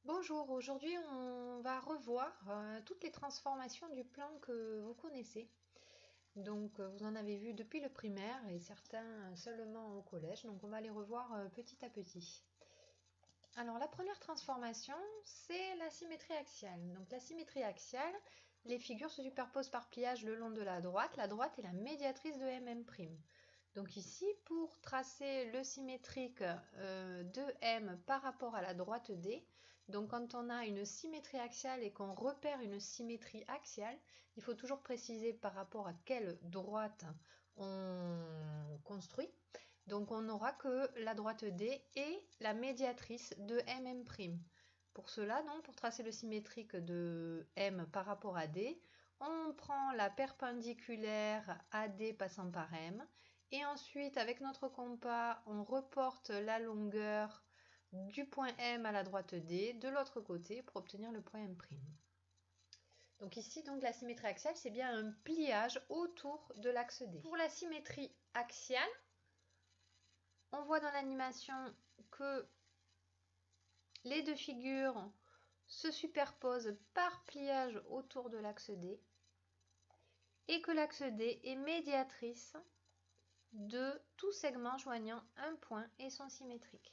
Bonjour, aujourd'hui on va revoir toutes les transformations du plan que vous connaissez. Donc vous en avez vu depuis le primaire et certains seulement au collège, donc on va les revoir petit à petit. Alors la première transformation, c'est la symétrie axiale. Donc la symétrie axiale, les figures se superposent par pliage le long de la droite est la médiatrice de MM'. Donc ici, pour tracer le symétrique de M par rapport à la droite D, donc quand on a une symétrie axiale et qu'on repère une symétrie axiale, il faut toujours préciser par rapport à quelle droite on construit. Donc on n'aura que la droite D et la médiatrice de MM'. Pour cela, donc, pour tracer le symétrique de M par rapport à D, on prend la perpendiculaire AD passant par M, et ensuite, avec notre compas, on reporte la longueur du point M à la droite D de l'autre côté pour obtenir le point M'. Donc ici, donc, la symétrie axiale, c'est bien un pliage autour de l'axe D. Pour la symétrie axiale, on voit dans l'animation que les deux figures se superposent par pliage autour de l'axe D et que l'axe D est médiatrice de tout segment joignant un point et son symétrique.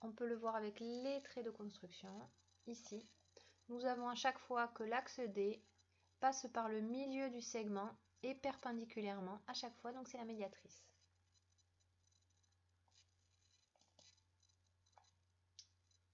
On peut le voir avec les traits de construction. Ici, nous avons à chaque fois que l'axe D passe par le milieu du segment et perpendiculairement à chaque fois, donc c'est la médiatrice.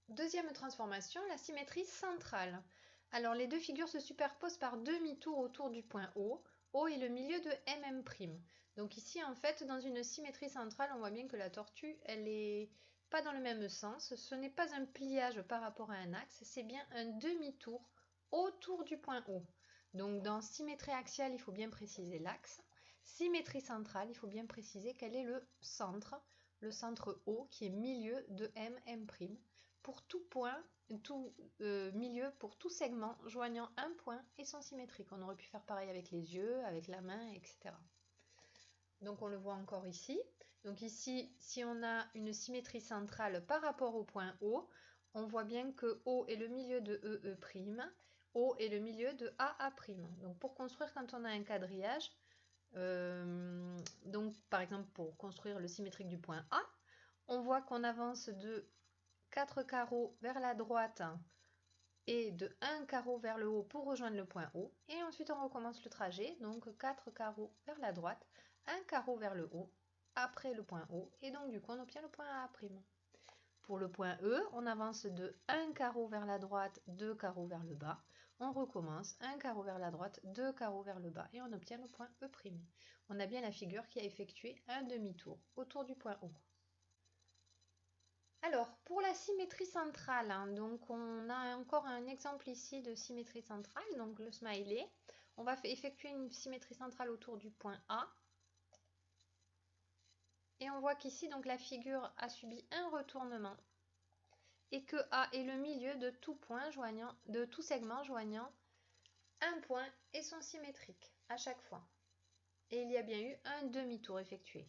Deuxième transformation, la symétrie centrale. Alors les deux figures se superposent par demi-tour autour du point O. O est le milieu de MM'. Donc ici, en fait, dans une symétrie centrale, on voit bien que la tortue, elle est pas dans le même sens. Ce n'est pas un pliage par rapport à un axe, c'est bien un demi-tour autour du point O. Donc dans symétrie axiale, il faut bien préciser l'axe. Symétrie centrale, il faut bien préciser quel est le centre O qui est milieu de MM'. Pour tout point, tout milieu, pour tout segment joignant un point et son symétrique. On aurait pu faire pareil avec les yeux, avec la main, etc. Donc on le voit encore ici. Donc ici, si on a une symétrie centrale par rapport au point O, on voit bien que O est le milieu de EE', O est le milieu de AA'. Donc pour construire, quand on a un quadrillage, donc par exemple pour construire le symétrique du point A, on voit qu'on avance de 4 carreaux vers la droite et de 1 carreau vers le haut pour rejoindre le point O. Et ensuite, on recommence le trajet. Donc, 4 carreaux vers la droite, 1 carreau vers le haut, après le point O. Et donc, du coup, on obtient le point A'. Pour le point E, on avance de 1 carreau vers la droite, 2 carreaux vers le bas. On recommence, 1 carreau vers la droite, 2 carreaux vers le bas. Et on obtient le point E'. On a bien la figure qui a effectué un demi-tour autour du point O. Alors, pour la symétrie centrale, donc on a encore un exemple ici de symétrie centrale, donc le smiley. On va effectuer une symétrie centrale autour du point A. Et on voit qu'ici, donc la figure a subi un retournement et que A est le milieu de tout segment joignant un point et son symétrique à chaque fois. Et il y a bien eu un demi-tour effectué.